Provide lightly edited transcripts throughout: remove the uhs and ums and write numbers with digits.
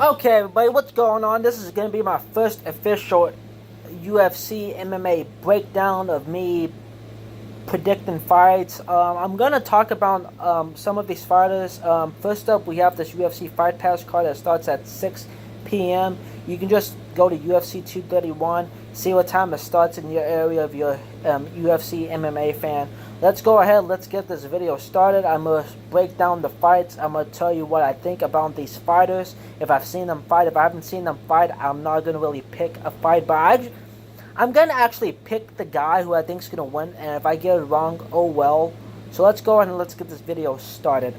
Okay, everybody, what's going on? This is going to be my first official UFC MMA breakdown of me predicting fights. I'm going to talk about some of these fighters. First up, we have this UFC Fight Pass card that starts at 6 p.m. You can just go to UFC 231, see what time it starts in your area of your UFC MMA fan. Let's go ahead, let's get this video started. I'm going to break down the fights. I'm going to tell you what I think about these fighters. If I've seen them fight, if I haven't seen them fight, I'm not going to really pick a fight. But I'm going to actually pick the guy who I think is going to win. And if I get it wrong, oh well. So let's go ahead and let's get this video started.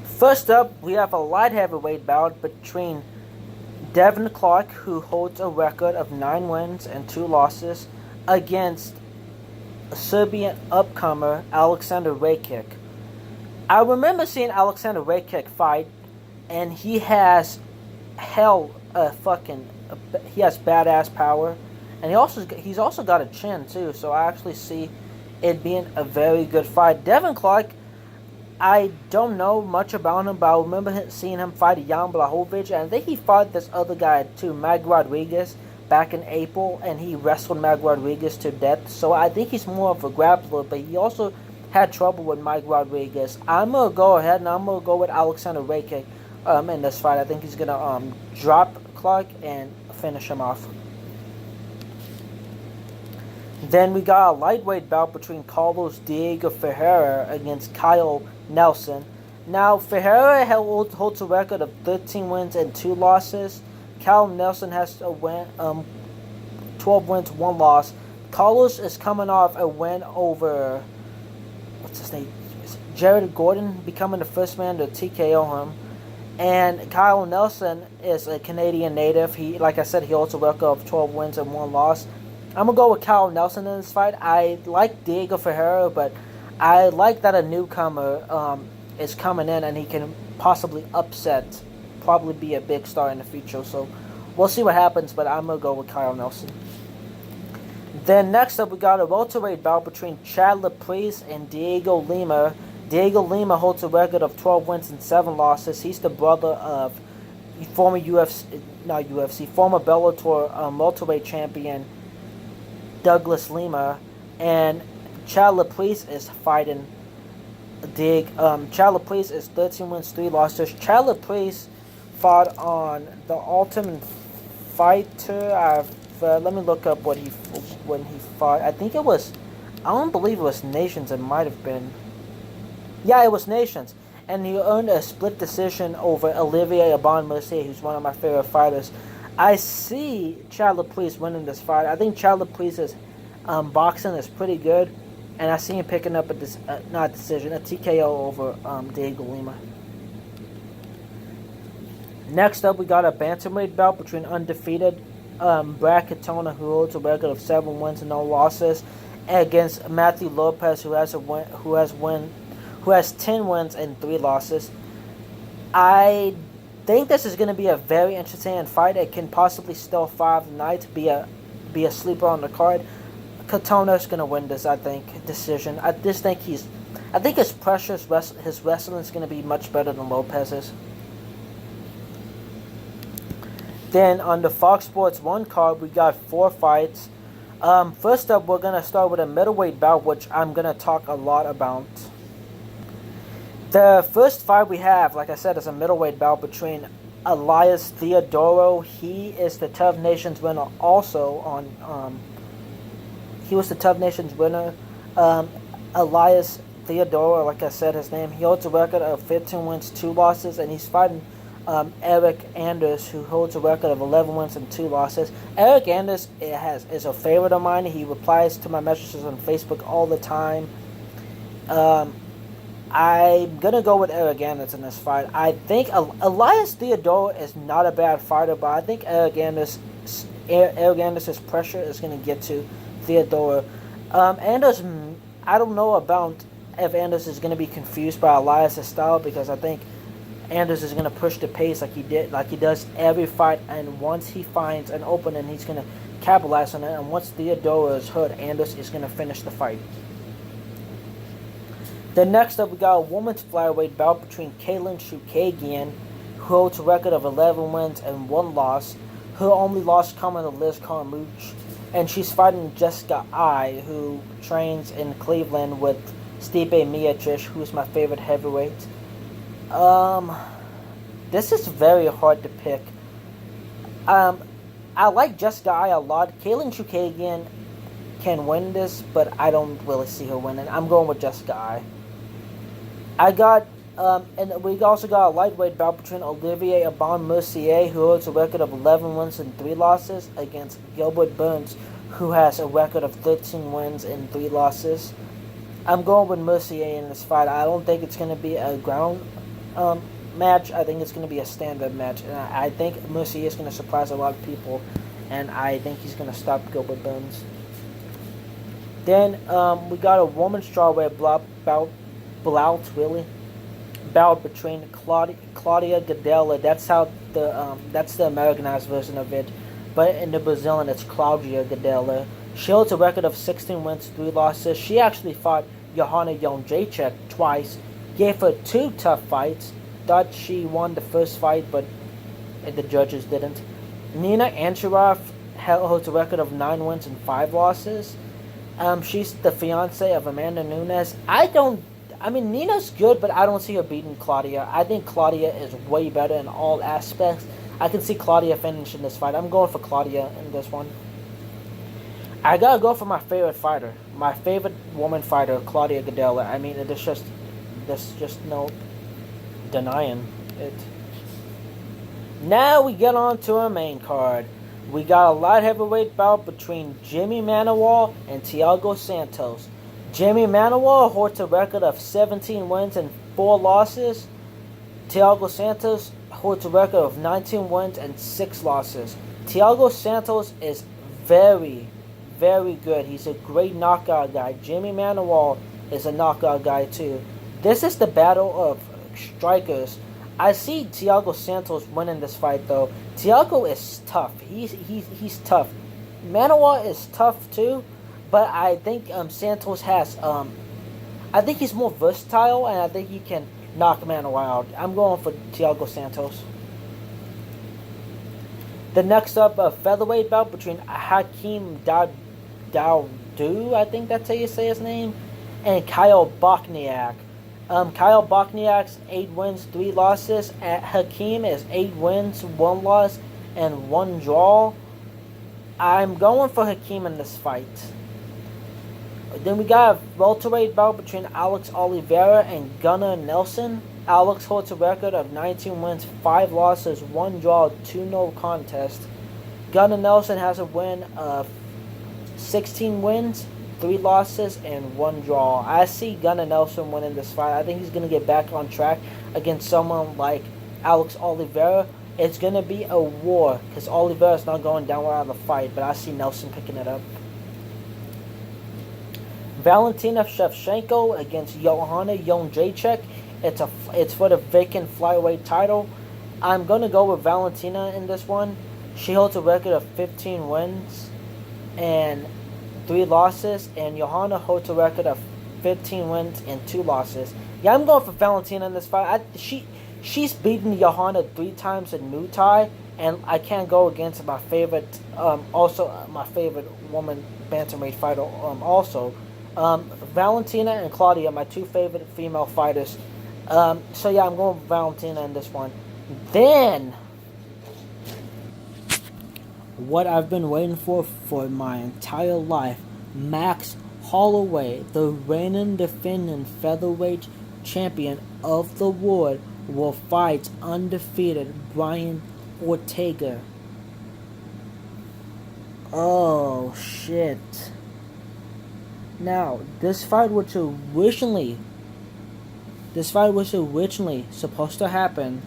First up, we have a light heavyweight bout between Devin Clark, who holds a record of 9 wins and 2 losses, against a Serbian upcomer, Aleksander Rakic. I remember seeing Aleksander Rakic fight, and he has he has badass power, and he's also got a chin too. So I actually see it being a very good fight. Devin Clark, I don't know much about him, but I remember seeing him fight Jan Blachowicz, and I think he fought this other guy too, Mag Rodriguez, back in April, and he wrestled Mag Rodriguez to death. So I think he's more of a grappler, but he also had trouble with Mag Rodriguez. I'm going to go ahead and I'm going to go with Aleksander Rakic in this fight. I think he's going to drop Clark and finish him off. Then we got a lightweight bout between Carlos Diego Ferreira against Kyle Nelson. Now, Ferreira holds a record of 13 wins and 2 losses. Kyle Nelson has a win, 12 wins, 1 loss. Carlos is coming off a win over, what's his name? Jared Gordon, becoming the first man to TKO him. And Kyle Nelson is a Canadian native. He, like I said, he holds a record of 12 wins and 1 loss. I'm going to go with Kyle Nelson in this fight. I like Diego Ferreira, but I like that a newcomer is coming in and he can possibly probably be a big star in the future. So we'll see what happens, but I'm going to go with Kyle Nelson. Then next up, we got a welterweight bout between Chad Laprise and Diego Lima. Diego Lima holds a record of 12 wins and 7 losses. He's the brother of former Bellator welterweight champion Douglas Lima, and Chad Laprise is fighting Chad Laprise is 13 wins, 3 losses. Chad Laprise fought on the Ultimate Fighter. Let me look up when he fought. I think it was, I don't believe it was Nations. It might have been. Yeah, it was Nations, and he earned a split decision over Olivier Aubin-Mercier, who's one of my favorite fighters. I see Chad Laprise winning this fight. I think Chad Laprise's boxing is pretty good, and I see him picking up a TKO over Diego Lima. Next up, we got a bantamweight bout between undefeated Brad Katona, who holds a record of 7 wins and no losses, against Matthew Lopez, who has 10 wins and 3 losses. I think this is going to be a very interesting fight. It can possibly still 5 nights, be a sleeper on the card. Katona is going to win this, I think, decision. I think his pressure, his wrestling is going to be much better than Lopez's. Then on the Fox Sports 1 card, we got 4 fights. First up, we're going to start with a middleweight bout, which I'm going to talk a lot about. The first fight we have, like I said, is a middleweight bout between Elias Theodorou. He is the Tough Nations winner also he was the Tough Nations winner. Elias Theodorou, like I said his name, he holds a record of 15 wins, 2 losses, and he's fighting Eryk Anders, who holds a record of 11 wins and 2 losses. Eryk Anders is a favorite of mine. He replies to my messages on Facebook all the time. I'm going to go with Eryk Anders in this fight. I think Elias Theodorou is not a bad fighter, but I think Eryk Anders' pressure is going to get to Theodorou. Anders, I don't know about if Anders is going to be confused by Elias' style, because I think Anders is going to push the pace like he does every fight, and once he finds an opening, he's going to capitalize on it, and once Theodorou is hurt, Anders is going to finish the fight. Then next up, we got a women's flyweight bout between Katlyn Chookagian, who holds a record of 11 wins and 1 loss. Her only loss coming to Liz Carmouche, and she's fighting Jessica Eye, who trains in Cleveland with Stipe Miocic, who's my favorite heavyweight. This is very hard to pick. I like Jessica Eye a lot. Katlyn Chookagian can win this, but I don't really see her winning. I'm going with Jessica Eye. And we also got a lightweight bout between Olivier Aubin-Mercier, who holds a record of 11 wins and 3 losses, against Gilbert Burns, who has a record of 13 wins and 3 losses. I'm going with Mercier in this fight. I don't think it's going to be a ground match. I think it's going to be a stand-up match. And I think Mercier is going to surprise a lot of people, and I think he's going to stop Gilbert Burns. Then we got a women's strawweight bout between Claudia Gadelha. That's the Americanized version of it, but in the Brazilian it's Claudia Gadelha. She holds a record of 16 wins, 3 losses. She actually fought Joanna Jędrzejczyk twice. Gave her 2 tough fights. Thought she won the first fight, but the judges didn't. Nina Ancherov holds a record of 9 wins and 5 losses. She's the fiance of Amanda Nunes. Nina's good, but I don't see her beating Claudia. I think Claudia is way better in all aspects. I can see Claudia finishing this fight. I'm going for Claudia in this one. I gotta go for my favorite fighter. My favorite woman fighter, Claudia Gadelha. I mean, there's just no denying it. Now we get on to our main card. We got a light heavyweight bout between Jimmy Manuwa and Thiago Santos. Jimmy Manuwa holds a record of 17 wins and 4 losses. Thiago Santos holds a record of 19 wins and 6 losses. Thiago Santos is very, very good. He's a great knockout guy. Jimmy Manuwa is a knockout guy too. This is the battle of strikers. I see Thiago Santos winning this fight though. Thiago is tough. He's tough. Manuwa is tough too, but I think Santos has I think he's more versatile, and I think he can knock Manuwa out. I'm going for Thiago Santos. The next up, a featherweight bout between Hakeem Dawodu, I think that's how you say his name, and Kyle Bochniak. Kyle Bochniak's 8 wins, 3 losses. Hakeem is 8 wins, 1 loss, and 1 draw. I'm going for Hakeem in this fight. Then we got a welterweight bout between Alex Oliveira and Gunnar Nelson. Alex holds a record of 19 wins, 5 losses, 1 draw, 2 no contest. Gunnar Nelson has a win of 16 wins, 3 losses, and 1 draw. I see Gunnar Nelson winning this fight. I think he's going to get back on track against someone like Alex Oliveira. It's going to be a war because Oliveira's not going down without the fight, but I see Nelson picking it up. Valentina Shevchenko against Joanna Jędrzejczyk. It's for the vacant flyweight title. I'm going to go with Valentina in this one. She holds a record of 15 wins and 3 losses, and Johanna holds a record of 15 wins and 2 losses. Yeah, I'm going for Valentina in this fight. She's beaten Johanna 3 times in Muay Thai, and I can't go against my favorite, my favorite woman bantamweight fighter. Valentina and Claudia, my 2 favorite female fighters. So yeah, I'm going with Valentina in this one. Then, what I've been waiting for my entire life, Max Holloway, the reigning defending featherweight champion of the world, will fight undefeated Brian Ortega. Oh shit. Now, this fight was originally supposed to happen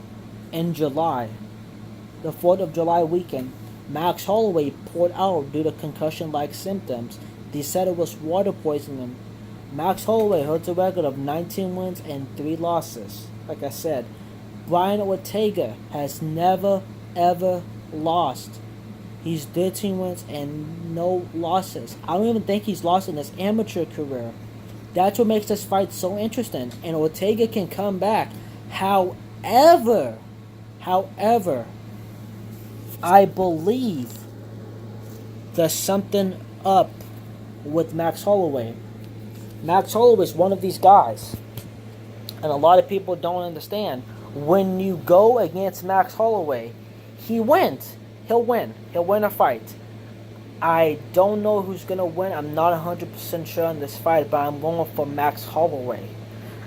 in July, the 4th of July weekend. Max Holloway pulled out due to concussion-like symptoms. They said it was water poisoning. Max Holloway holds a record of 19 wins and 3 losses. Like I said, Brian Ortega has never, ever lost. He's 13 wins and no losses. I don't even think he's lost in his amateur career. That's what makes this fight so interesting. And Ortega can come back. However, I believe there's something up with Max Holloway. Max Holloway is one of these guys. And a lot of people don't understand. When you go against Max Holloway, he'll win. He'll win a fight. I don't know who's going to win. I'm not 100% sure on this fight, but I'm going for Max Holloway.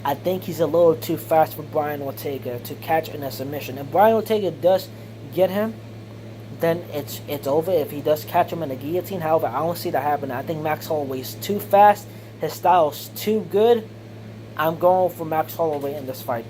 I think he's a little too fast for Brian Ortega to catch in a submission. If Brian Ortega does get him, then it's over. If he does catch him in a guillotine, however, I don't see that happening. I think Max Holloway is too fast. His style's too good. I'm going for Max Holloway in this fight.